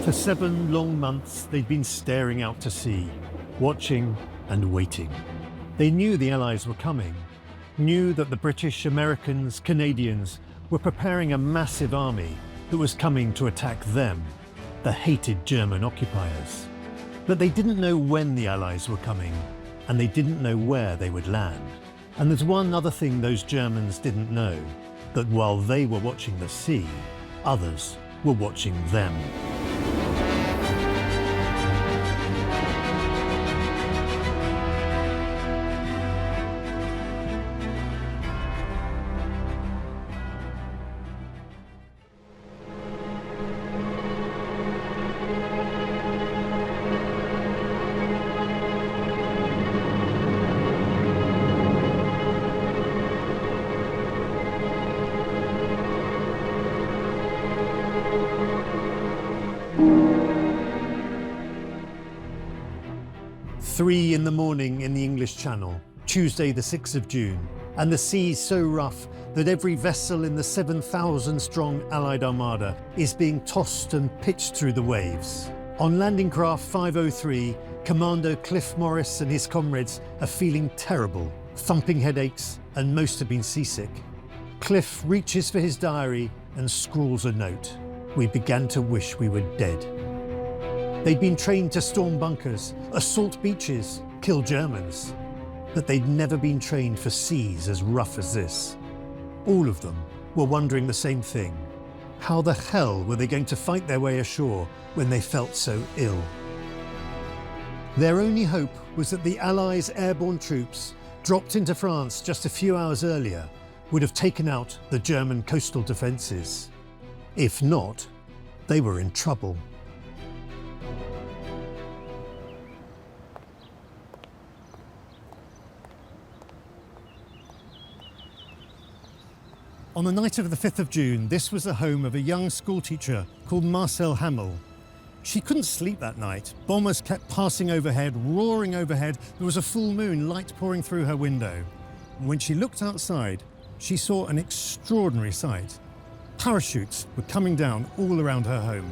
For 7 long months, they'd been staring out to sea, watching and waiting. They knew the Allies were coming, knew that the British, Americans, Canadians were preparing a massive army that was coming to attack them, the hated German occupiers. But they didn't know when the Allies were coming, and they didn't know where they would land. And there's one other thing those Germans didn't know, that while they were watching the sea, others were watching them. Three in the morning in the English Channel, Tuesday the 6th of June, and the sea's so rough that every vessel in the 7,000-strong Allied armada is being tossed and pitched through the waves. On landing craft 503, Commander Cliff Morris and his comrades are feeling terrible, thumping headaches, and most have been seasick. Cliff reaches for his diary and scrawls a note. We began to wish we were dead. They'd been trained to storm bunkers, assault beaches, kill Germans. But they'd never been trained for seas as rough as this. All of them were wondering the same thing. How the hell were they going to fight their way ashore when they felt so ill? Their only hope was that the Allies' airborne troops, dropped into France just a few hours earlier, would have taken out the German coastal defences. If not, they were in trouble. On the night of the 5th of June, this was the home of a young schoolteacher called Marcel Hamel. She couldn't sleep that night. Bombers kept passing overhead, roaring overhead. There was a full moon, light pouring through her window. And when she looked outside, she saw an extraordinary sight. Parachutes were coming down all around her home.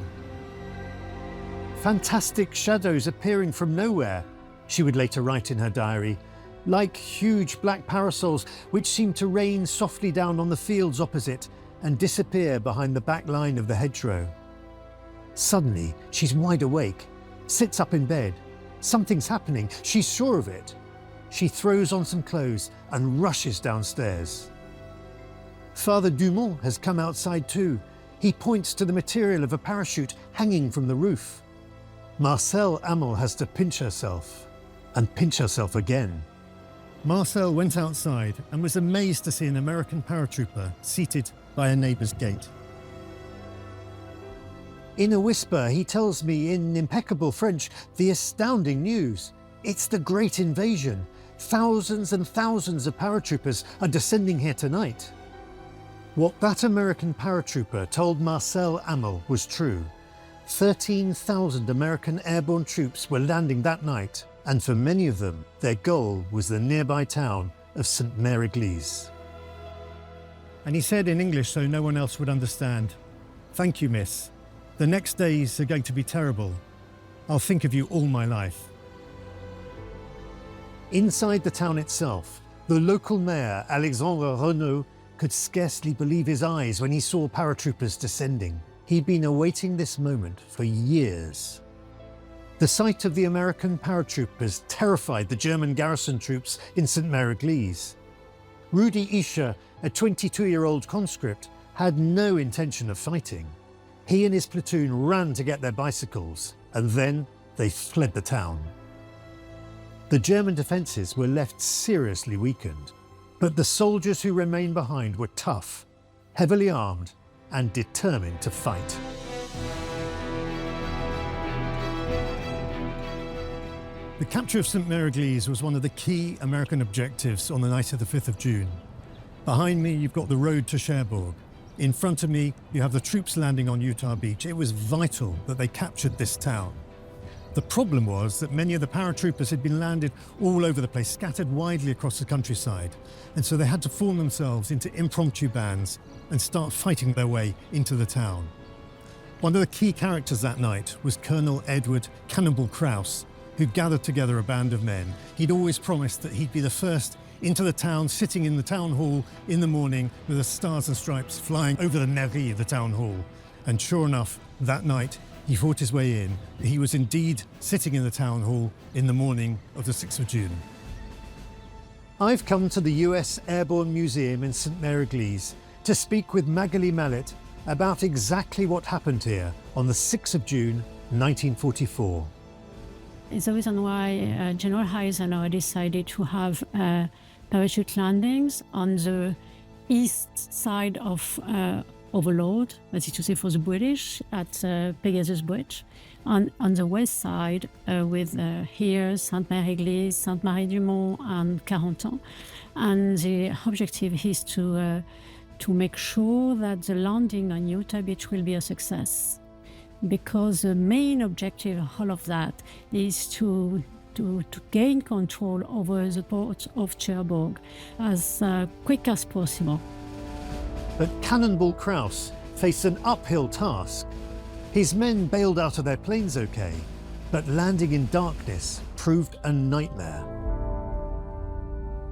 Fantastic shadows appearing from nowhere, she would later write in her diary, like huge black parasols which seemed to rain softly down on the fields opposite and disappear behind the back line of the hedgerow. Suddenly, she's wide awake, sits up in bed. Something's happening, she's sure of it. She throws on some clothes and rushes downstairs. Father Dumont has come outside too. He points to the material of a parachute hanging from the roof. Marcel Hamel has to pinch herself, and pinch herself again. Marcel went outside and was amazed to see an American paratrooper seated by a neighbour's gate. In a whisper, he tells me in impeccable French the astounding news. It's the Great Invasion. Thousands and thousands of paratroopers are descending here tonight. What that American paratrooper told Marcel Hamel was true. 13,000 American airborne troops were landing that night, and for many of them, their goal was the nearby town of Sainte-Mère-Église. And he said in English so no one else would understand, "Thank you, miss. The next days are going to be terrible. I'll think of you all my life." Inside the town itself, the local mayor, Alexandre Renaud, could scarcely believe his eyes when he saw paratroopers descending. He'd been awaiting this moment for years. The sight of the American paratroopers terrified the German garrison troops in Sainte-Mère-Église. Rudi Ischer, a 22-year-old conscript, had no intention of fighting. He and his platoon ran to get their bicycles, and then they fled the town. The German defences were left seriously weakened, but the soldiers who remained behind were tough, heavily armed, and determined to fight. The capture of Sainte-Mère-Église was one of the key American objectives on the night of the 5th of June. Behind me, you've got the road to Cherbourg. In front of me, you have the troops landing on Omaha Beach. It was vital that they captured this town. The problem was that many of the paratroopers had been landed all over the place, scattered widely across the countryside. And so they had to form themselves into impromptu bands and start fighting their way into the town. One of the key characters that night was Colonel Edward Cannonball Krauss, who'd gathered together a band of men. He'd always promised that he'd be the first into the town, sitting in the town hall in the morning with the stars and stripes flying over the mairie of the town hall. And sure enough, that night, he fought his way in. He was indeed sitting in the town hall in the morning of the 6th of June. I've come to the US Airborne Museum in St Mary Église to speak with Magali Mallet about exactly what happened here on the 6th of June, 1944. It's the reason why General Eisenhower decided to have parachute landings on the east side of Overlord, that is to say for the British, at Pegasus Bridge, on the west side with here Sainte-Mère-Église, Sainte-Marie-du-Mont and Carentan. And the objective is to make sure that the landing on Utah Beach will be a success. Because the main objective of all of that is to gain control over the port of Cherbourg as quick as possible. But Cannonball Krauss faced an uphill task. His men bailed out of their planes okay, but landing in darkness proved a nightmare.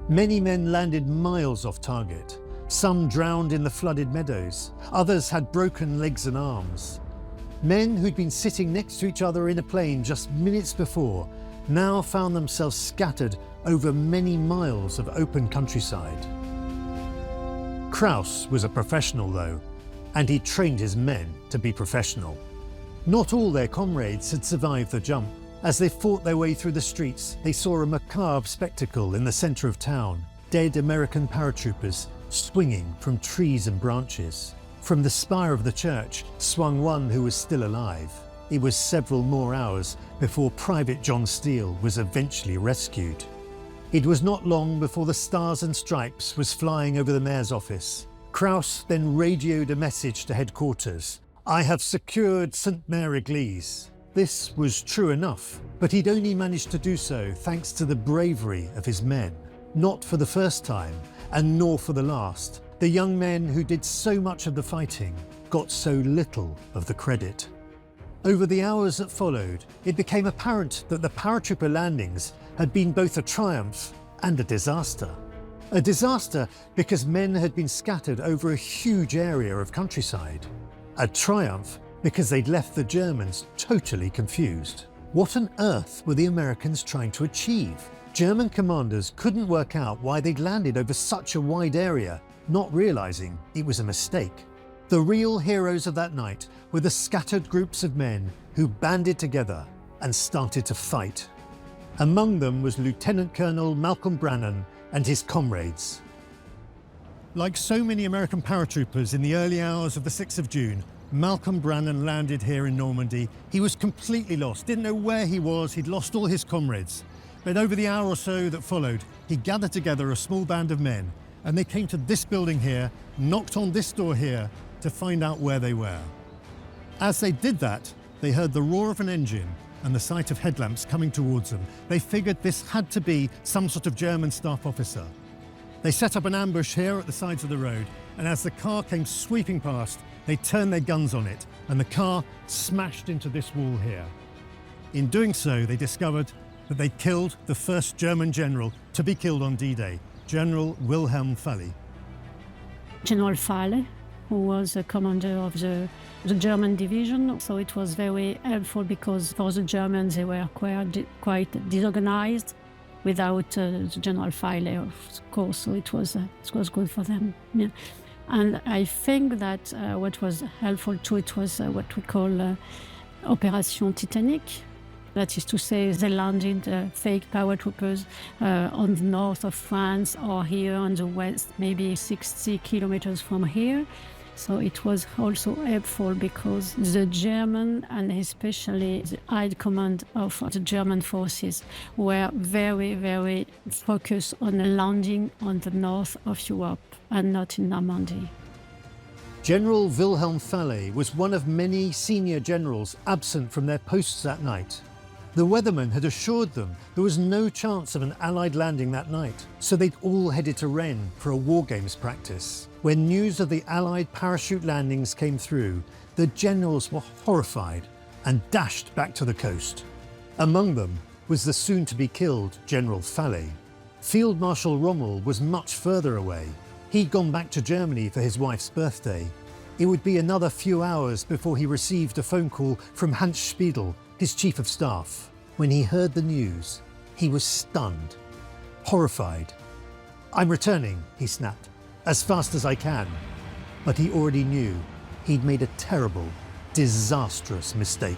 Many men landed miles off target. Some drowned in the flooded meadows. Others had broken legs and arms. Men who'd been sitting next to each other in a plane just minutes before now found themselves scattered over many miles of open countryside. Krauss was a professional though, and he trained his men to be professional. Not all their comrades had survived the jump. As they fought their way through the streets, they saw a macabre spectacle in the centre of town. Dead American paratroopers swinging from trees and branches. From the spire of the church swung one who was still alive. It was several more hours before Private John Steele was eventually rescued. It was not long before the Stars and Stripes was flying over the mayor's office. Krauss then radioed a message to headquarters. "I have secured St Mary Église." This was true enough, but he'd only managed to do so thanks to the bravery of his men. Not for the first time, and nor for the last. The young men who did so much of the fighting got so little of the credit. Over the hours that followed, it became apparent that the paratrooper landings had been both a triumph and a disaster. A disaster because men had been scattered over a huge area of countryside. A triumph because they'd left the Germans totally confused. What on earth were the Americans trying to achieve? German commanders couldn't work out why they'd landed over such a wide area, not realizing it was a mistake. The real heroes of that night were the scattered groups of men who banded together and started to fight. Among them was Lieutenant Colonel Malcolm Brannan and his comrades. Like so many American paratroopers in the early hours of the 6th of June, Malcolm Brannan landed here in Normandy. He was completely lost, didn't know where he was, he'd lost all his comrades. But over the hour or so that followed, he gathered together a small band of men, and they came to this building here, knocked on this door here, to find out where they were. As they did that, they heard the roar of an engine and the sight of headlamps coming towards them. They figured this had to be some sort of German staff officer. They set up an ambush here at the sides of the road, and as the car came sweeping past, they turned their guns on it, and the car smashed into this wall here. In doing so, they discovered that they'd killed the first German general to be killed on D-Day, General Wilhelm Falle. General Falle, who was the commander of the German division, so it was very helpful because for the Germans they were quite disorganized without the General Falle, of course, so it was good for them. Yeah. And I think that what was helpful too, it was what we call Operation Titanic. That is to say, they landed fake paratroopers on the north of France or here on the west, maybe 60 kilometers from here. So it was also helpful because the German, and especially the High Command of the German forces, were very, very focused on landing on the north of Europe and not in Normandy. General Wilhelm Falle was one of many senior generals absent from their posts that night. The weathermen had assured them there was no chance of an Allied landing that night, so they'd all headed to Rennes for a war games practice. When news of the Allied parachute landings came through, the generals were horrified and dashed back to the coast. Among them was the soon-to-be-killed General Falle. Field Marshal Rommel was much further away. He'd gone back to Germany for his wife's birthday. It would be another few hours before he received a phone call from Hans Spiedel, his chief of staff. When he heard the news, he was stunned, horrified. "I'm returning," he snapped, "as fast as I can." But he already knew he'd made a terrible, disastrous mistake.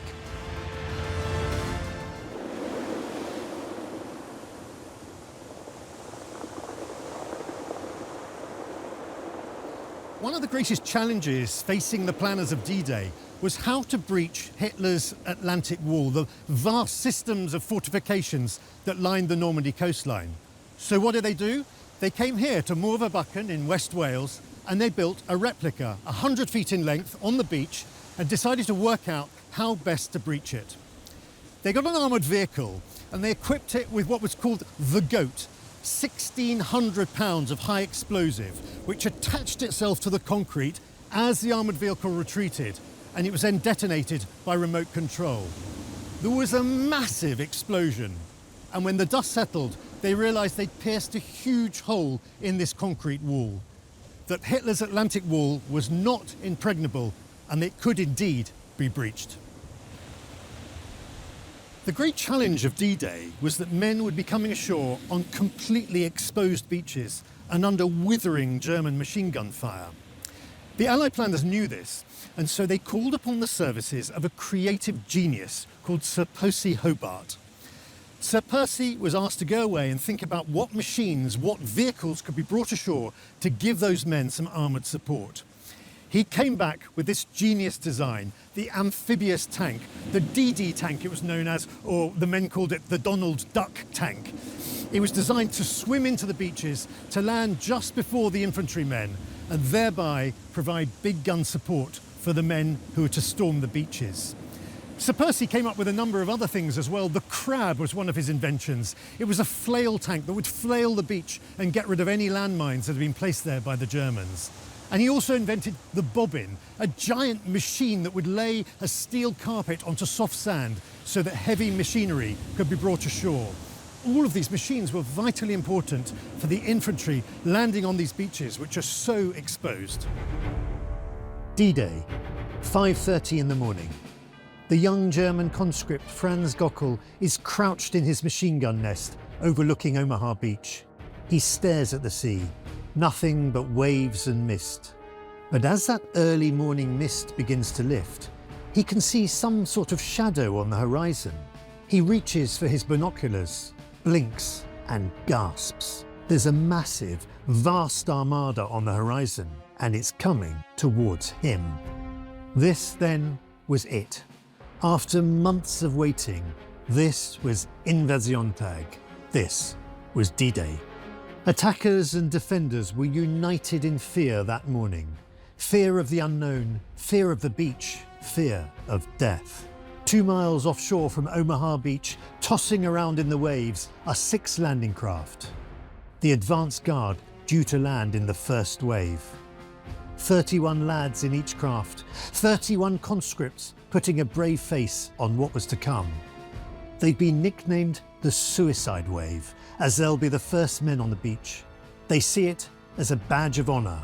One of the greatest challenges facing the planners of D-Day was how to breach Hitler's Atlantic Wall, the vast systems of fortifications that lined the Normandy coastline. So what did they do? They came here to Morvenbakken in West Wales, and they built a replica 100 feet in length on the beach and decided to work out how best to breach it. They got an armoured vehicle and they equipped it with what was called the Goat, 1,600 pounds of high explosive, which attached itself to the concrete as the armoured vehicle retreated, and it was then detonated by remote control. There was a massive explosion, and when the dust settled, they realised they'd pierced a huge hole in this concrete wall, that Hitler's Atlantic Wall was not impregnable, and it could indeed be breached. The great challenge of D-Day was that men would be coming ashore on completely exposed beaches and under withering German machine gun fire. The Allied planners knew this, and so they called upon the services of a creative genius called Sir Percy Hobart. Sir Percy was asked to go away and think about what machines, what vehicles could be brought ashore to give those men some armoured support. He came back with this genius design, the amphibious tank, the DD tank it was known as, or the men called it the Donald Duck tank. It was designed to swim into the beaches, to land just before the infantrymen, and thereby provide big gun support for the men who were to storm the beaches. Sir Percy came up with a number of other things as well. The Crab was one of his inventions. It was a flail tank that would flail the beach and get rid of any landmines that had been placed there by the Germans. And he also invented the Bobbin, a giant machine that would lay a steel carpet onto soft sand so that heavy machinery could be brought ashore. All of these machines were vitally important for the infantry landing on these beaches, which are so exposed. D-Day, 5:30 in the morning. The young German conscript Franz Gockel is crouched in his machine gun nest overlooking Omaha Beach. He stares at the sea. Nothing but waves and mist. But as that early morning mist begins to lift, he can see some sort of shadow on the horizon. He reaches for his binoculars, blinks, and gasps. There's a massive, vast armada on the horizon, and it's coming towards him. This, then, was it. After months of waiting, this was Invasionstag. This was D-Day. Attackers and defenders were united in fear that morning. Fear of the unknown, fear of the beach, fear of death. 2 miles offshore from Omaha Beach, tossing around in the waves, are 6 landing craft. The advance guard due to land in the first wave. 31 lads in each craft, 31 conscripts putting a brave face on what was to come. They'd been nicknamed the Suicide Wave, as they'll be the first men on the beach. They see it as a badge of honour.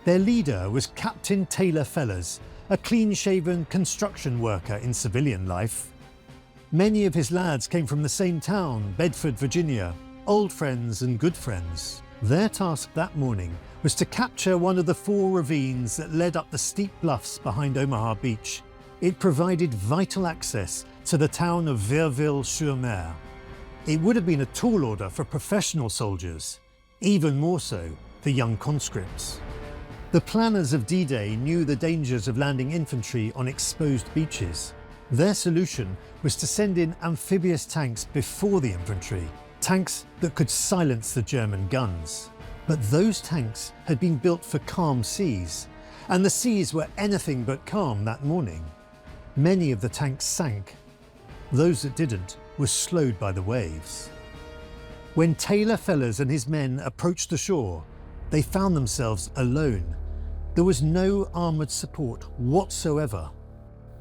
Their leader was Captain Taylor Fellers, a clean-shaven construction worker in civilian life. Many of his lads came from the same town, Bedford, Virginia, old friends and good friends. Their task that morning was to capture one of the 4 ravines that led up the steep bluffs behind Omaha Beach. It provided vital access to the town of Verville-sur-Mer. It would have been a tall order for professional soldiers, even more so for young conscripts. The planners of D-Day knew the dangers of landing infantry on exposed beaches. Their solution was to send in amphibious tanks before the infantry, tanks that could silence the German guns. But those tanks had been built for calm seas, and the seas were anything but calm that morning. Many of the tanks sank. Those that didn't were slowed by the waves. When Taylor Fellers and his men approached the shore, they found themselves alone. There was no armoured support whatsoever.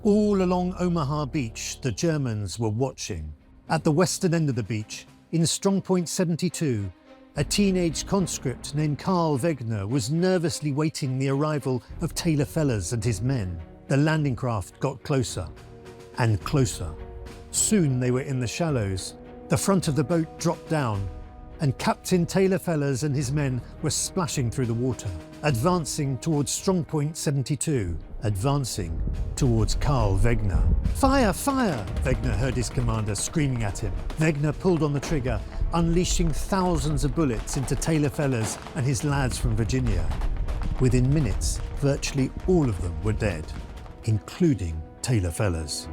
All along Omaha Beach, the Germans were watching. At the western end of the beach, in Strongpoint 72, a teenage conscript named Carl Wegner was nervously waiting the arrival of Taylor Fellers and his men. The landing craft got closer and closer. Soon they were in the shallows. The front of the boat dropped down, and Captain Taylor Fellers and his men were splashing through the water, advancing towards Strongpoint 72, advancing towards Carl Wegner. "Fire, fire!" Wegner heard his commander screaming at him. Wegner pulled on the trigger, unleashing thousands of bullets into Taylor Fellers and his lads from Virginia. Within minutes, virtually all of them were dead, including Taylor Fellers.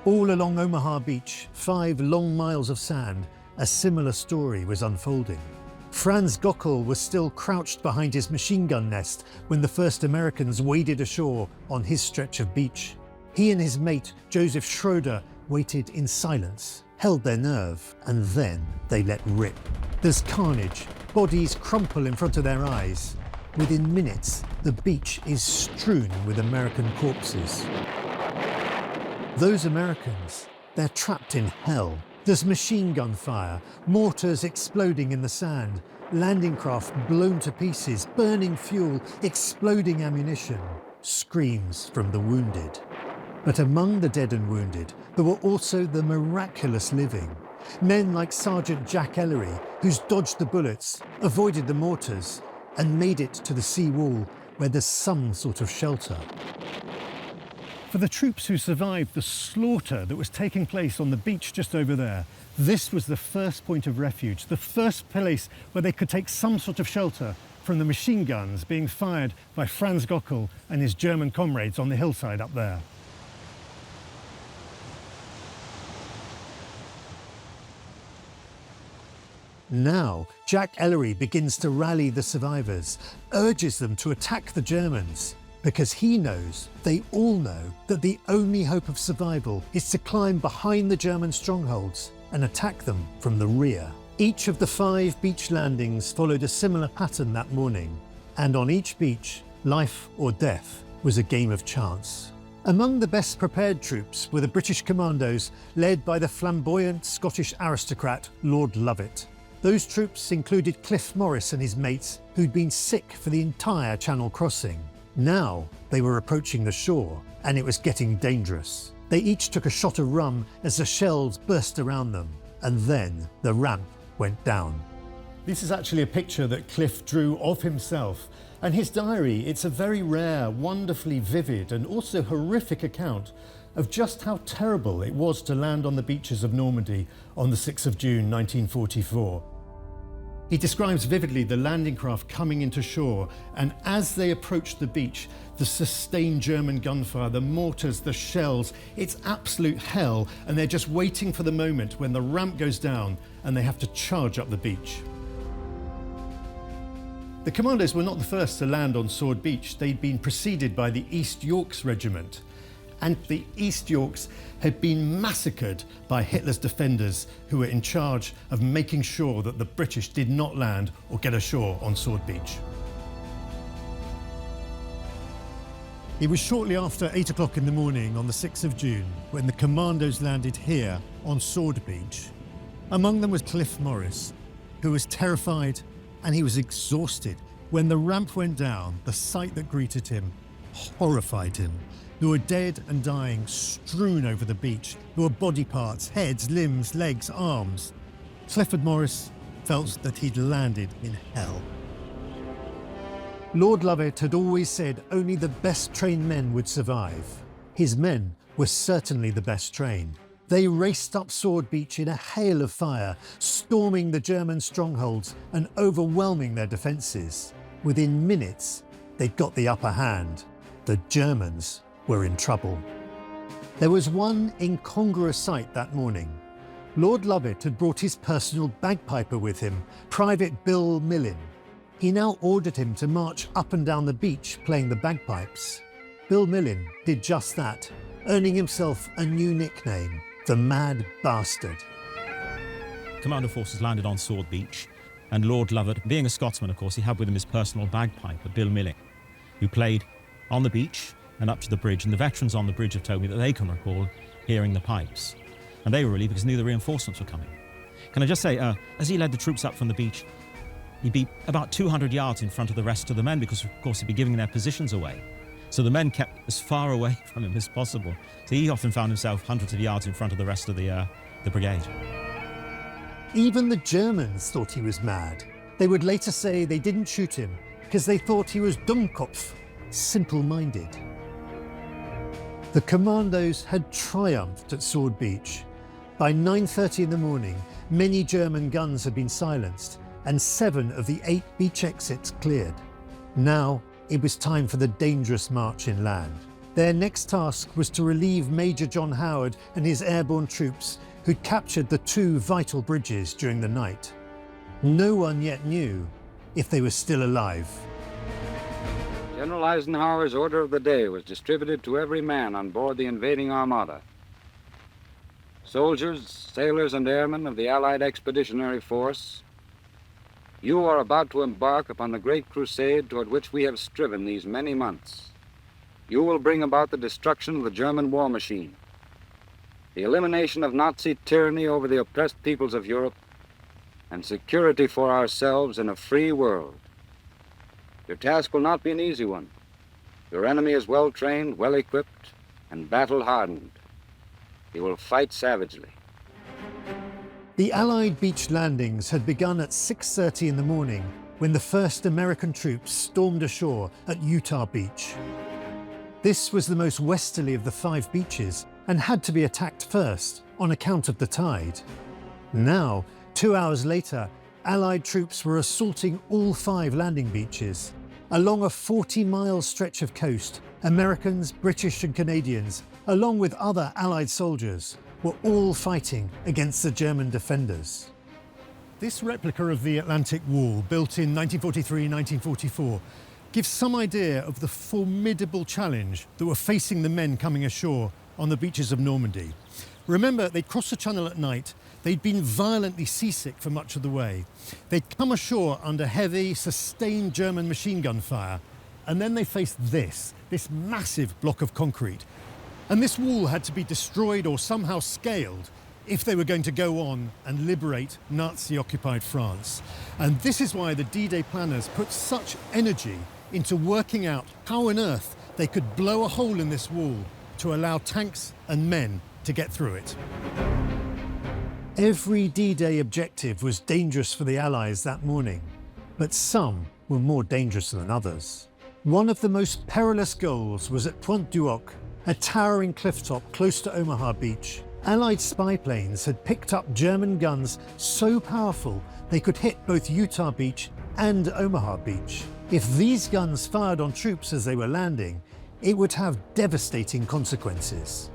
All along Omaha Beach, 5 long miles of sand, a similar story was unfolding. Franz Gockel was still crouched behind his machine gun nest when the first Americans waded ashore on his stretch of beach. He and his mate, Joseph Schroeder, waited in silence, held their nerve, and then they let rip. There's carnage, bodies crumple in front of their eyes. Within minutes, the beach is strewn with American corpses. Those Americans, they're trapped in hell. There's machine gun fire, mortars exploding in the sand, landing craft blown to pieces, burning fuel, exploding ammunition, screams from the wounded. But among the dead and wounded, there were also the miraculous living. Men like Sergeant Jack Ellery, who's dodged the bullets, avoided the mortars, and made it to the sea wall where there's some sort of shelter. For the troops who survived the slaughter that was taking place on the beach just over there, this was the first point of refuge, the first place where they could take some sort of shelter from the machine guns being fired by Franz Gockel and his German comrades on the hillside up there. Now, Jack Ellery begins to rally the survivors, urges them to attack the Germans, because he knows, they all know, that the only hope of survival is to climb behind the German strongholds and attack them from the rear. Each of the 5 beach landings followed a similar pattern that morning, and on each beach, life or death was a game of chance. Among the best prepared troops were the British commandos led by the flamboyant Scottish aristocrat Lord Lovat. Those troops included Cliff Morris and his mates, who'd been sick for the entire Channel crossing. Now they were approaching the shore, and it was getting dangerous. They each took a shot of rum as the shells burst around them, and then the ramp went down. This is actually a picture that Cliff drew of himself, and his diary. It's a very rare, wonderfully vivid, and also horrific account of just how terrible it was to land on the beaches of Normandy on the 6th of June 1944. He describes vividly the landing craft coming into shore, and as they approached the beach, the sustained German gunfire, the mortars, the shells, it's absolute hell, and they're just waiting for the moment when the ramp goes down and they have to charge up the beach. The commandos were not the first to land on Sword Beach. They'd been preceded by the East Yorks Regiment, and the East Yorks had been massacred by Hitler's defenders, who were in charge of making sure that the British did not land or get ashore on Sword Beach. It was shortly after 8 o'clock in the morning on the 6th of June when the commandos landed here on Sword Beach. Among them was Cliff Morris, who was terrified and he was exhausted. When the ramp went down, the sight that greeted him horrified him. There were dead and dying strewn over the beach. There were body parts, heads, limbs, legs, arms. Clifford Morris felt that he'd landed in hell. Lord Lovat had always said only the best trained men would survive. His men were certainly the best trained. They raced up Sword Beach in a hail of fire, storming the German strongholds and overwhelming their defences. Within minutes, they'd got the upper hand. The Germans were in trouble. There was one incongruous sight that morning. Lord Lovat had brought his personal bagpiper with him, Private Bill Millin. He now ordered him to march up and down the beach playing the bagpipes. Bill Millin did just that, earning himself a new nickname, the Mad Bastard. Commando forces landed on Sword Beach, and Lord Lovat, being a Scotsman of course, he had with him his personal bagpiper, Bill Millin. who played on the beach and up to the bridge. And the veterans on the bridge have told me that they can recall hearing the pipes. And they were relieved because they knew the reinforcements were coming. Can I just say, as he led the troops up from the beach, he'd be about 200 yards in front of the rest of the men because, of course, he'd be giving their positions away. So the men kept as far away from him as possible. So he often found himself hundreds of yards in front of the rest of the brigade. Even the Germans thought he was mad. They would later say they didn't shoot him because they thought he was Dummkopf, simple-minded. The commandos had triumphed at Sword Beach. By 9:30 in the morning, many German guns had been silenced and 7 of the 8 beach exits cleared. Now it was time for the dangerous march inland. Their next task was to relieve Major John Howard and his airborne troops who'd captured the 2 vital bridges during the night. No one yet knew if they were still alive. General Eisenhower's order of the day was distributed to every man on board the invading armada. Soldiers, sailors, and airmen of the Allied Expeditionary Force, you are about to embark upon the great crusade toward which we have striven these many months. You will bring about the destruction of the German war machine, the elimination of Nazi tyranny over the oppressed peoples of Europe, and security for ourselves in a free world. Your task will not be an easy one. Your enemy is well-trained, well-equipped, and battle-hardened. He will fight savagely. The Allied beach landings had begun at 6:30 in the morning when the first American troops stormed ashore at Utah Beach. This was the most westerly of the 5 beaches and had to be attacked first on account of the tide. Now, 2 hours later, Allied troops were assaulting all 5 landing beaches. Along a 40-mile stretch of coast, Americans, British and Canadians, along with other Allied soldiers, were all fighting against the German defenders. This replica of the Atlantic Wall, built in 1943-1944, gives some idea of the formidable challenge that were facing the men coming ashore on the beaches of Normandy. Remember, they'd crossed the channel at night. They'd been violently seasick for much of the way. They'd come ashore under heavy, sustained German machine gun fire, and then they faced this massive block of concrete. And this wall had to be destroyed or somehow scaled if they were going to go on and liberate Nazi-occupied France. And this is why the D-Day planners put such energy into working out how on earth they could blow a hole in this wall to allow tanks and men to get through it. Every D-Day objective was dangerous for the Allies that morning, but some were more dangerous than others. One of the most perilous goals was at Pointe du Hoc, a towering clifftop close to Omaha Beach. Allied spy planes had picked up German guns so powerful they could hit both Utah Beach and Omaha Beach. If these guns fired on troops as they were landing, it would have devastating consequences.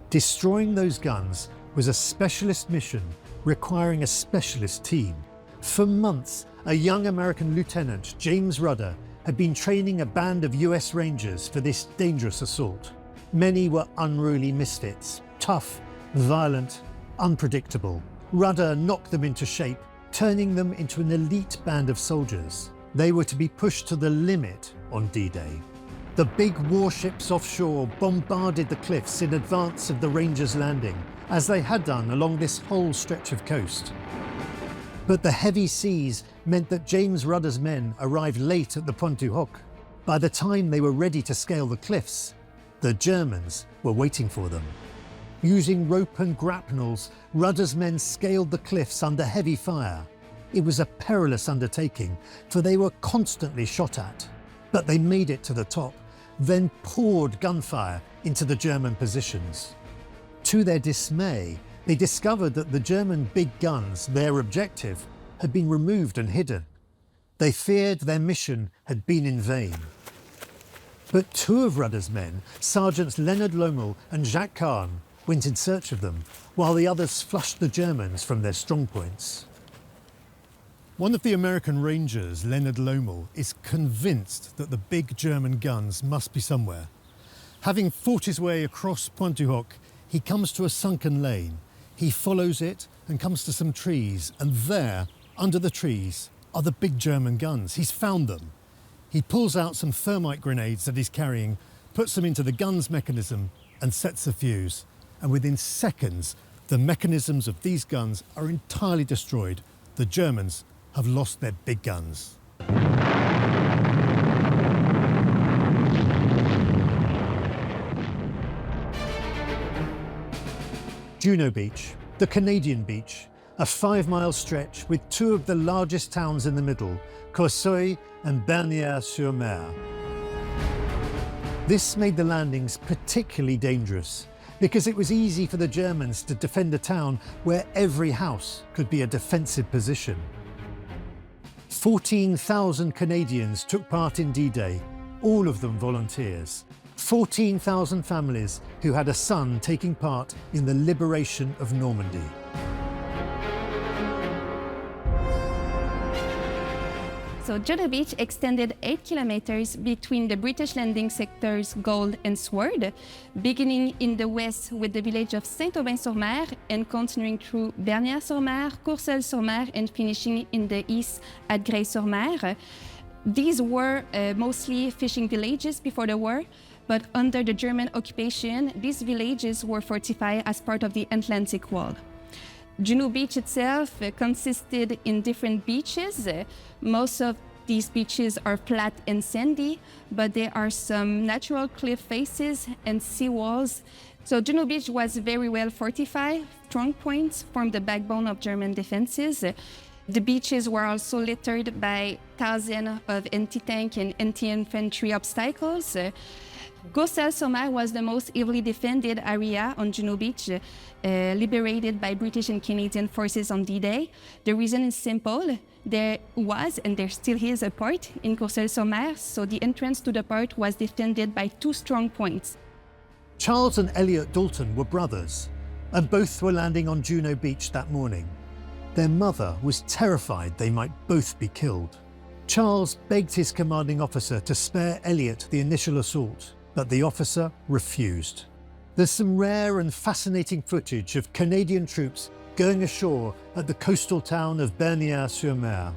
Destroying those guns was a specialist mission requiring a specialist team. For months, a young American lieutenant, James Rudder, had been training a band of US Rangers for this dangerous assault. Many were unruly misfits, tough, violent, unpredictable. Rudder knocked them into shape, turning them into an elite band of soldiers. They were to be pushed to the limit on D-Day. The big warships offshore bombarded the cliffs in advance of the Rangers' landing, as they had done along this whole stretch of coast. But the heavy seas meant that James Rudder's men arrived late at the Pointe du Hoc. By the time they were ready to scale the cliffs, the Germans were waiting for them. Using rope and grapnels, Rudder's men scaled the cliffs under heavy fire. It was a perilous undertaking, for they were constantly shot at. But they made it to the top, then poured gunfire into the German positions. To their dismay, they discovered that the German big guns, their objective, had been removed and hidden. They feared their mission had been in vain. But 2 of Rudder's men, Sergeants Leonard Lommel and Jacques Kahn, went in search of them, while the others flushed the Germans from their strongpoints. One of the American Rangers, Leonard Lommel, is convinced that the big German guns must be somewhere. Having fought his way across Pointe du Hoc, he comes to a sunken lane. He follows it and comes to some trees, and there, under the trees, are the big German guns. He's found them. He pulls out some thermite grenades that he's carrying, puts them into the gun's mechanism and sets the fuse. And within seconds, the mechanisms of these guns are entirely destroyed. The Germans have lost their big guns. Juno Beach, the Canadian beach, a 5-mile stretch with two of the largest towns in the middle, Courceuil and Bernières-sur-Mer. This made the landings particularly dangerous because it was easy for the Germans to defend a town where every house could be a defensive position. 14,000 Canadians took part in D-Day, all of them volunteers. 14,000 families who had a son taking part in the liberation of Normandy. So Juno Beach extended 8 kilometers between the British landing sectors Gold and Sword, beginning in the west with the village of Saint-Aubin-sur-Mer and continuing through Bernières-sur-Mer, Courcelles-sur-Mer, and finishing in the east at Grey-sur-Mer. These were mostly fishing villages before the war, but under the German occupation, these villages were fortified as part of the Atlantic Wall. Juno Beach itself consisted in different beaches. Most of these beaches are flat and sandy, but there are some natural cliff faces and sea walls. So Juno Beach was very well fortified. Strong points formed the backbone of German defenses. The beaches were also littered by thousands of anti-tank and anti-infantry obstacles. Courcelles-sur-Mer was the most heavily defended area on Juno Beach, liberated by British and Canadian forces on D-Day. The reason is simple. There was, and there still is, a port in Courcelles-sur-Mer, so the entrance to the port was defended by two strong points. Charles and Elliot Dalton were brothers, and both were landing on Juno Beach that morning. Their mother was terrified they might both be killed. Charles begged his commanding officer to spare Elliot the initial assault, but the officer refused. There's some rare and fascinating footage of Canadian troops going ashore at the coastal town of Bernières-sur-Mer.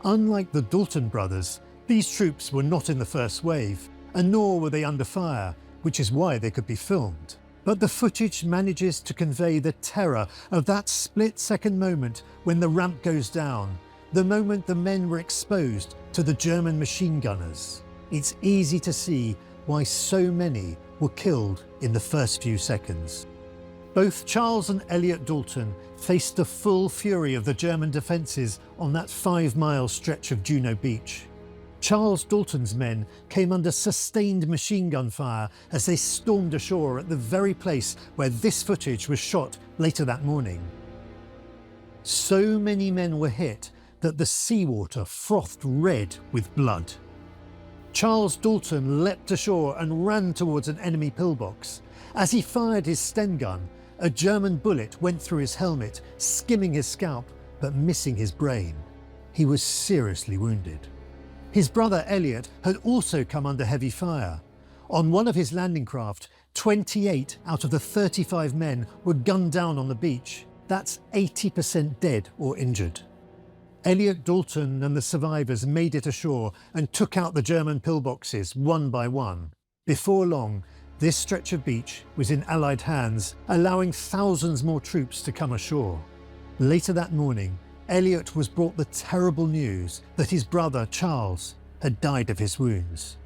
Unlike the Dalton brothers, these troops were not in the first wave, and nor were they under fire, which is why they could be filmed. But the footage manages to convey the terror of that split-second moment when the ramp goes down, the moment the men were exposed to the German machine gunners. It's easy to see why so many were killed in the first few seconds. Both Charles and Elliot Dalton faced the full fury of the German defences on that 5-mile stretch of Juno Beach. Charles Dalton's men came under sustained machine gun fire as they stormed ashore at the very place where this footage was shot later that morning. So many men were hit that the seawater frothed red with blood. Charles Dalton leapt ashore and ran towards an enemy pillbox. As he fired his Sten gun, a German bullet went through his helmet, skimming his scalp but missing his brain. He was seriously wounded. His brother Elliot had also come under heavy fire. On one of his landing craft, 28 out of the 35 men were gunned down on the beach. That's 80% dead or injured. Elliot Dalton and the survivors made it ashore and took out the German pillboxes one by one. Before long, this stretch of beach was in Allied hands, allowing thousands more troops to come ashore. Later that morning, Elliot was brought the terrible news that his brother Charles had died of his wounds.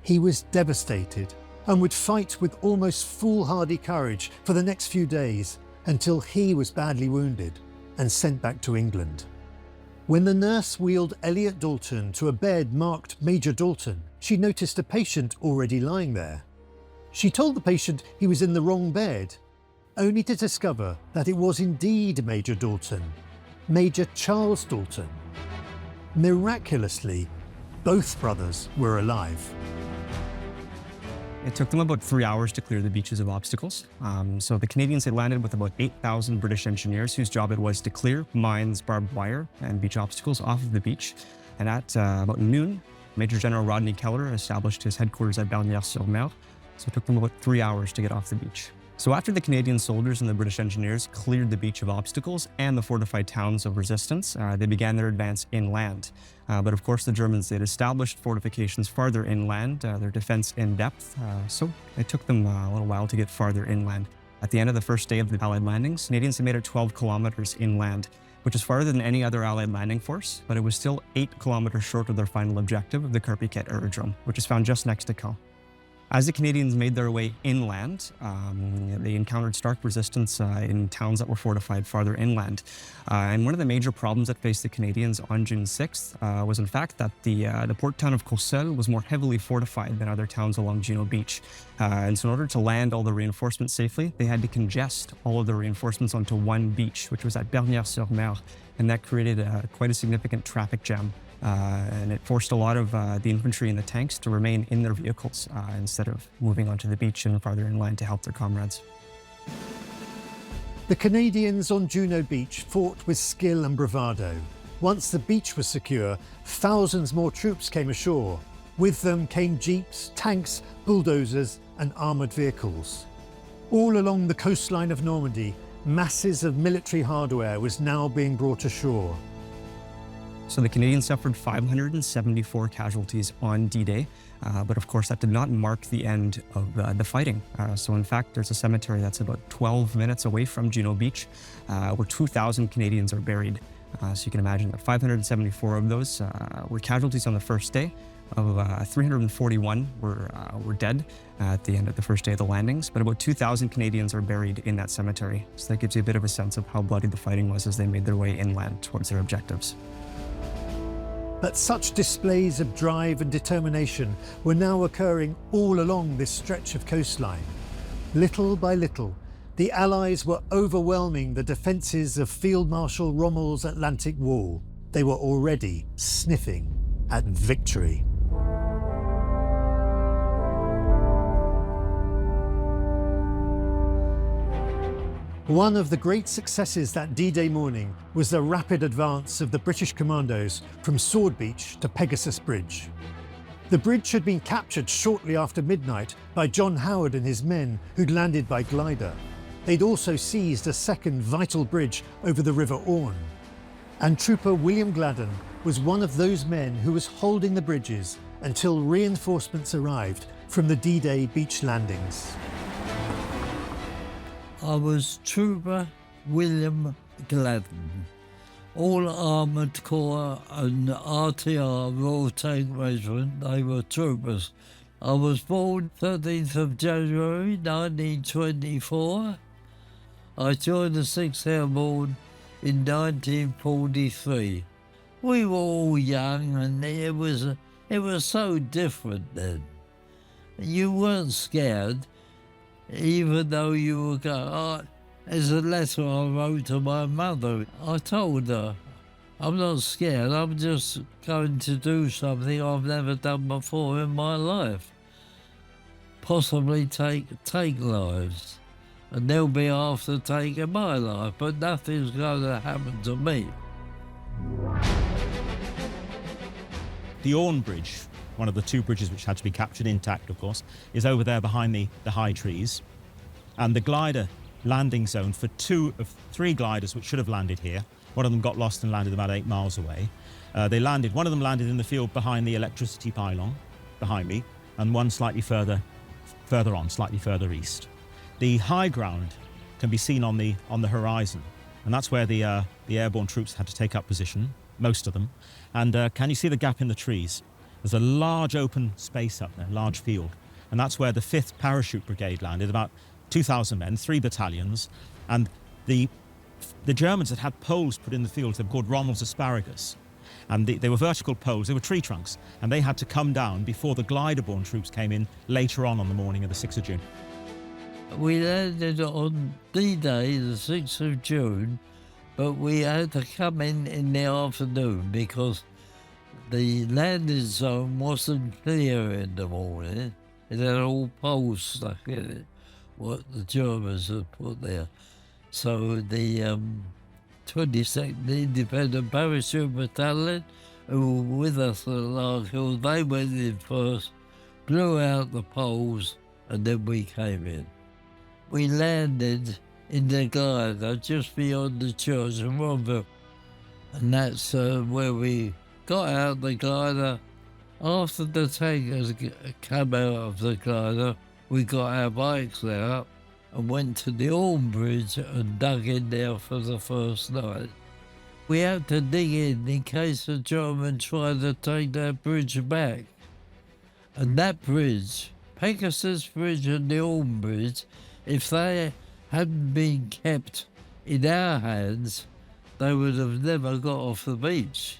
He was devastated and would fight with almost foolhardy courage for the next few days until he was badly wounded and sent back to England. When the nurse wheeled Elliot Dalton to a bed marked Major Dalton, she noticed a patient already lying there. She told the patient he was in the wrong bed, only to discover that it was indeed Major Dalton, Major Charles Dalton. Miraculously, both brothers were alive. It took them about 3 hours to clear the beaches of obstacles. So the Canadians had landed with about 8,000 British engineers whose job it was to clear mines, barbed wire, and beach obstacles off of the beach. And at about noon, Major General Rodney Keller established his headquarters at Bernières-sur-Mer. So it took them about 3 hours to get off the beach. So after the Canadian soldiers and the British engineers cleared the beach of obstacles and the fortified towns of resistance, they began their advance inland. But of course the Germans, they'd established fortifications farther inland, their defense in depth, so it took them a little while to get farther inland. At the end of the first day of the Allied landings, Canadians had made it 12 kilometers inland, which is farther than any other Allied landing force, but it was still 8 kilometers short of their final objective of the Carpiquet aerodrome, which is found just next to Caen. As the Canadians made their way inland, they encountered stark resistance in towns that were fortified farther inland. And one of the major problems that faced the Canadians on June 6th was in fact that the port town of Courcelles was more heavily fortified than other towns along Juno Beach. And so in order to land all the reinforcements safely, they had to congest all of the reinforcements onto one beach, which was at Bernières-sur-Mer, and that created quite a significant traffic jam. And it forced a lot of the infantry and the tanks to remain in their vehicles instead of moving onto the beach and farther inland to help their comrades. The Canadians on Juno Beach fought with skill and bravado. Once the beach was secure, thousands more troops came ashore. With them came jeeps, tanks, bulldozers and armoured vehicles. All along the coastline of Normandy, masses of military hardware was now being brought ashore. So the Canadians suffered 574 casualties on D-Day, but of course that did not mark the end of the fighting. So in fact, there's a cemetery that's about 12 minutes away from Juno Beach, where 2,000 Canadians are buried. So you can imagine that 574 of those were casualties on the first day. Of 341 were dead at the end of the first day of the landings, but about 2,000 Canadians are buried in that cemetery. So that gives you a bit of a sense of how bloody the fighting was as they made their way inland towards their objectives. But such displays of drive and determination were now occurring all along this stretch of coastline. Little by little, the Allies were overwhelming the defences of Field Marshal Rommel's Atlantic Wall. They were already sniffing at victory. One of the great successes that D-Day morning was the rapid advance of the British commandos from Sword Beach to Pegasus Bridge. The bridge had been captured shortly after midnight by John Howard and his men who'd landed by glider. They'd also seized a second vital bridge over the River Orne. And Trooper William Gladden was one of those men who was holding the bridges until reinforcements arrived from the D-Day beach landings. I was Trooper William Gladden, all Armoured Corps and RTR Royal Tank Regiment. They were troopers. I was born 13th of January 1924. I joined the 6th Airborne in 1943. We were all young and it was so different then. You weren't scared. Even though you were going, there's a letter I wrote to my mother. I told her, I'm not scared, I'm just going to do something I've never done before in my life. Possibly take lives. And they'll be after taking my life, but nothing's going to happen to me. The Orne Bridge, one of the two bridges which had to be captured intact, of course, is over there behind the high trees. And the glider landing zone for 2 of 3 gliders which should have landed here. One of them got lost and landed about 8 miles away. One of them landed in the field behind the electricity pylon, behind me, and one slightly further east. The high ground can be seen on the horizon, and that's where the airborne troops had to take up position, most of them. And can you see the gap in the trees? There's a large open space up there, large field, and that's where the 5th Parachute Brigade landed, about 2,000 men, 3 battalions, and the Germans had poles put in the fields. They were called Rommel's asparagus, and they were vertical poles. They were tree trunks, and they had to come down before the glider-borne troops came in later on the morning of the 6th of June. We landed on D-Day, the 6th of June, but we had to come in the afternoon because the landing zone wasn't clear in the morning. It had all poles stuck in it, what the Germans had put there. So the 22nd Independent Parachute Battalion, who were with us at Larkhill, they went in first, blew out the poles, and then we came in. we landed in the glider just beyond the church in Ronville. And that's where we got out the glider. After the tankers came out of the glider, we got our bikes out and went to the Orme Bridge and dug in there for the first night. We had to dig in case the Germans tried to take that bridge back. And that bridge, Pegasus Bridge and the Orme Bridge, if they hadn't been kept in our hands, they would have never got off the beach.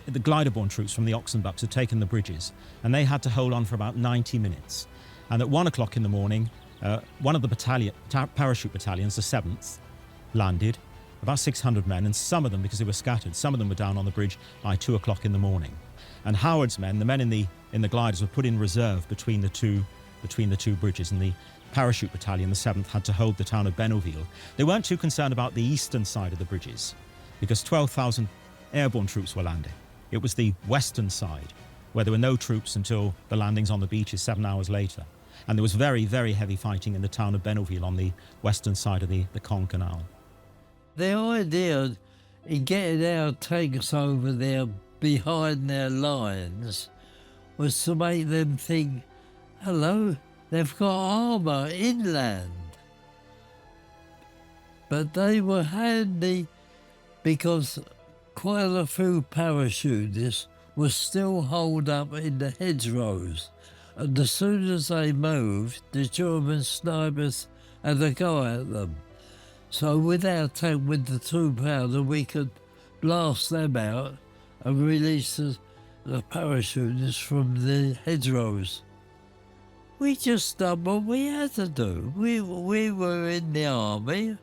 The glider-borne troops from the Oxenbucks had taken the bridges, and they had to hold on for about 90 minutes. And at 1 o'clock in the morning, one of the parachute battalions, the 7th, landed, about 600 men, and some of them, because they were scattered, some of them were down on the bridge by 2 o'clock in the morning. And Howard's men, the men in the gliders, were put in reserve between the two bridges, and the parachute battalion, the 7th, had to hold the town of Benoville. They weren't too concerned about the eastern side of the bridges, because 12,000 airborne troops were landing. It was the western side, where there were no troops until the landings on the beaches 7 hours later. And there was very, very heavy fighting in the town of Benoville on the western side of the Caen Canal. The idea in getting our tanks over there behind their lines was to make them think, hello, they've got armour inland. But they were handy because quite a few parachutists were still holed up in the hedgerows. And as soon as they moved, the German snipers had a go at them. So with our tank, with the 2 pounder, we could blast them out and release the parachutists from the hedgerows. We just done what we had to do. We were in the army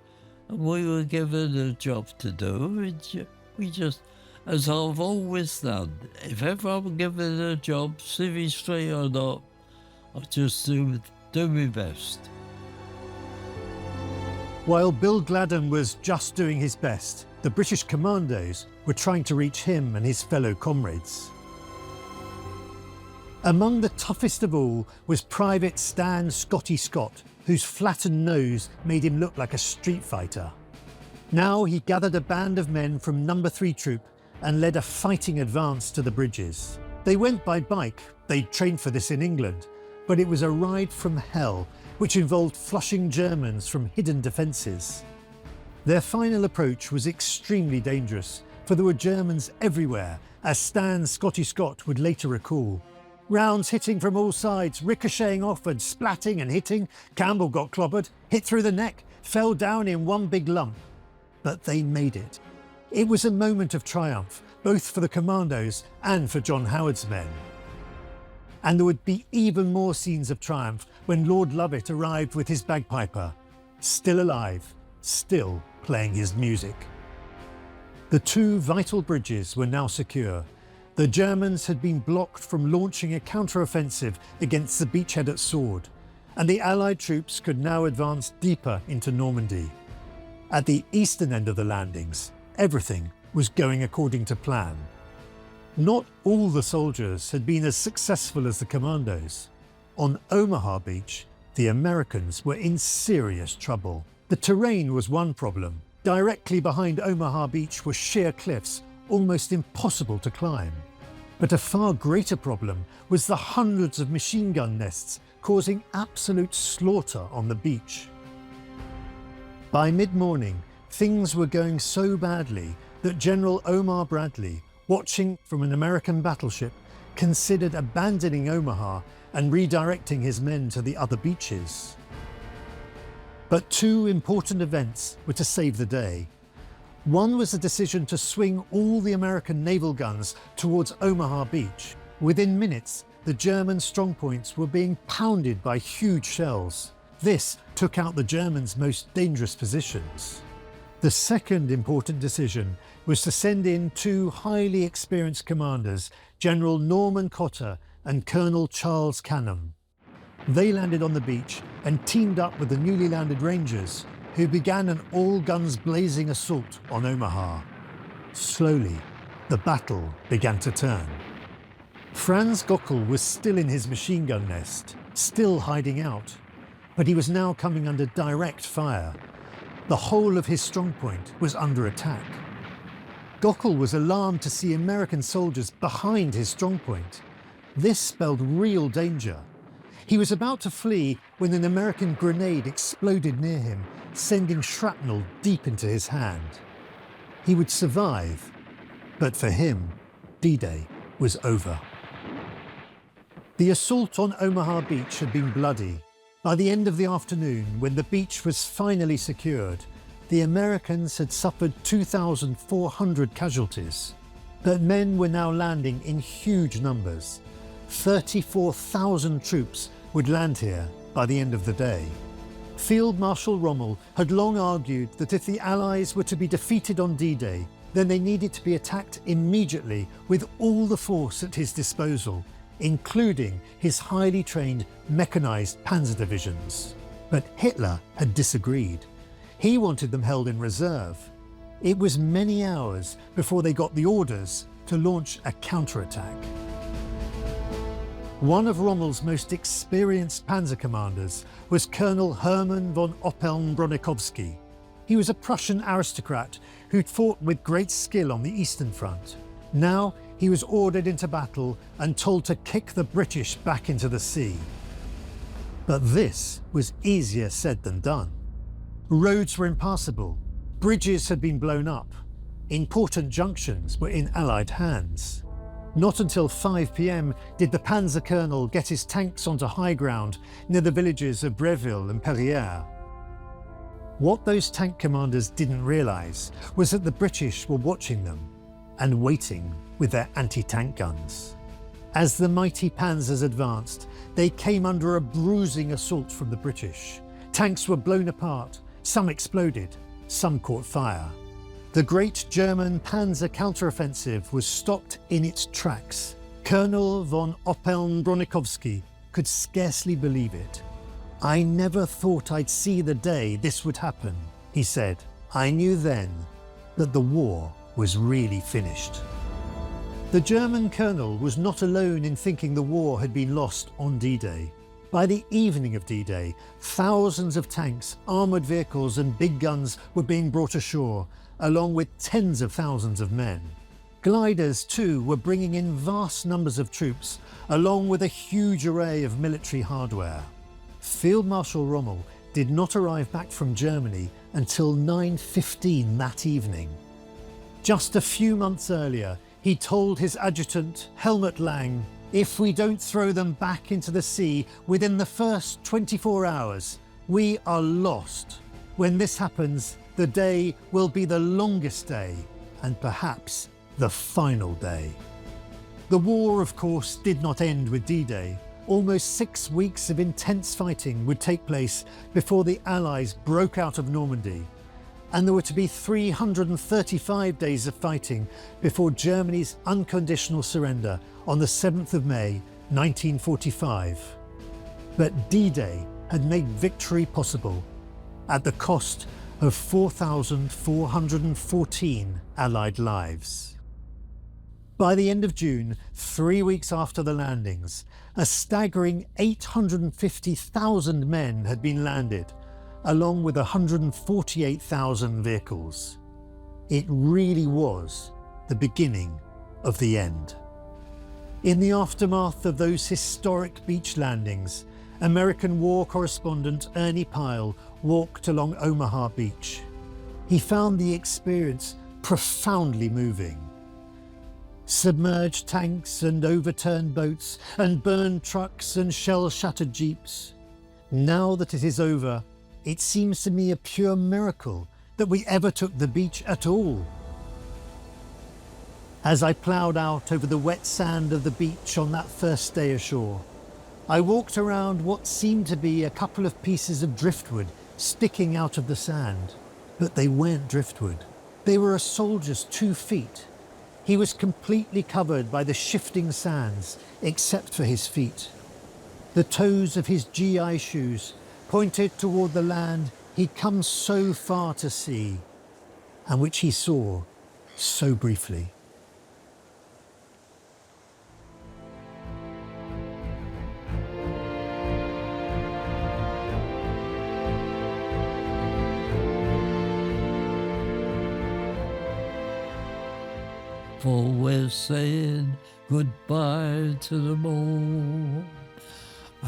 and we were given a job to do. And we just, as I've always done, if ever I'm given a job, civvy street or not, I'll just do my best. While Bill Gladden was just doing his best, the British commandos were trying to reach him and his fellow comrades. Among the toughest of all was Private Stan Scotty Scott, whose flattened nose made him look like a street fighter. Now he gathered a band of men from No. 3 Troop and led a fighting advance to the bridges. They went by bike, they'd trained for this in England, but it was a ride from hell, which involved flushing Germans from hidden defences. Their final approach was extremely dangerous, for there were Germans everywhere, as Stan Scotty Scott would later recall. Rounds hitting from all sides, ricocheting off and splatting and hitting. Campbell got clobbered, hit through the neck, fell down in one big lump. But they made it. It was a moment of triumph, both for the commandos and for John Howard's men. And there would be even more scenes of triumph when Lord Lovett arrived with his bagpiper, still alive, still playing his music. The 2 vital bridges were now secure. The Germans had been blocked from launching a counter-offensive against the beachhead at Sword, and the Allied troops could now advance deeper into Normandy. At the eastern end of the landings, everything was going according to plan. Not all the soldiers had been as successful as the commandos. On Omaha Beach, the Americans were in serious trouble. The terrain was one problem. Directly behind Omaha Beach were sheer cliffs, almost impossible to climb. But a far greater problem was the hundreds of machine gun nests causing absolute slaughter on the beach. By mid-morning, things were going so badly that General Omar Bradley, watching from an American battleship, considered abandoning Omaha and redirecting his men to the other beaches. But 2 important events were to save the day. One was the decision to swing all the American naval guns towards Omaha Beach. Within minutes, the German strongpoints were being pounded by huge shells. This took out the Germans' most dangerous positions. The second important decision was to send in 2 highly experienced commanders, General Norman Cotter and Colonel Charles Canham. They landed on the beach and teamed up with the newly landed Rangers, who began an all-guns-blazing assault on Omaha. Slowly, the battle began to turn. Franz Gockel was still in his machine gun nest, still hiding out. but he was now coming under direct fire. The whole of his strongpoint was under attack. Gockel was alarmed to see American soldiers behind his strongpoint. This spelled real danger. He was about to flee when an American grenade exploded near him, sending shrapnel deep into his hand. He would survive, but for him, D-Day was over. The assault on Omaha Beach had been bloody. By the end of the afternoon, when the beach was finally secured, the Americans had suffered 2,400 casualties. But men were now landing in huge numbers. 34,000 troops would land here by the end of the day. Field Marshal Rommel had long argued that if the Allies were to be defeated on D-Day, then they needed to be attacked immediately with all the force at his disposal, including his highly trained mechanized panzer divisions. But Hitler had disagreed. He wanted them held in reserve. It was many hours before they got the orders to launch a counterattack. One of Rommel's most experienced panzer commanders was Colonel Hermann von Oppeln-Bronikowski. He was a Prussian aristocrat who'd fought with great skill on the Eastern Front. Now he was ordered into battle and told to kick the British back into the sea. But this was easier said than done. Roads were impassable, bridges had been blown up, important junctions were in Allied hands. Not until 5 p.m. did the Panzer Colonel get his tanks onto high ground near the villages of Breville and Perrières. What those tank commanders didn't realise was that the British were watching them and waiting with their anti-tank guns. As the mighty panzers advanced, they came under a bruising assault from the British. Tanks were blown apart, some exploded, some caught fire. The great German panzer counteroffensive was stopped in its tracks. Colonel von Oppeln-Bronikowski could scarcely believe it. "I never thought I'd see the day this would happen," he said. "I knew then that the war was really finished." The German colonel was not alone in thinking the war had been lost on D-Day. By the evening of D-Day, thousands of tanks, armoured vehicles and big guns were being brought ashore, along with tens of thousands of men. Gliders, too, were bringing in vast numbers of troops, along with a huge array of military hardware. Field Marshal Rommel did not arrive back from Germany until 9:15 that evening. Just a few months earlier, he told his adjutant, Helmut Lang, "If we don't throw them back into the sea within the first 24 hours, we are lost. When this happens, the day will be the longest day, and perhaps the final day." The war, of course, did not end with D-Day. Almost 6 weeks of intense fighting would take place before the Allies broke out of Normandy. And there were to be 335 days of fighting before Germany's unconditional surrender on the 7th of May, 1945. But D-Day had made victory possible at the cost of 4,414 Allied lives. By the end of June, 3 weeks after the landings, a staggering 850,000 men had been landed, along with 148,000 vehicles. It really was the beginning of the end. In the aftermath of those historic beach landings, American war correspondent Ernie Pyle walked along Omaha Beach. He found the experience profoundly moving. Submerged tanks and overturned boats and burned trucks and shell-shattered jeeps. Now that it is over, it seems to me a pure miracle that we ever took the beach at all. As I ploughed out over the wet sand of the beach on that first day ashore, I walked around what seemed to be a couple of pieces of driftwood sticking out of the sand. But they weren't driftwood. They were a soldier's 2 feet. He was completely covered by the shifting sands, except for his feet. The toes of his GI shoes pointed toward the land he'd come so far to see, and which he saw so briefly. for we're saying goodbye to them all.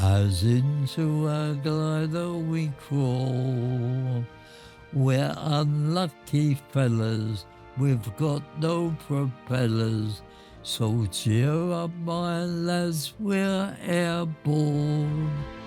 As into our glider we crawl. We're unlucky fellas, we've got no propellers, so cheer up my lads, we're airborne.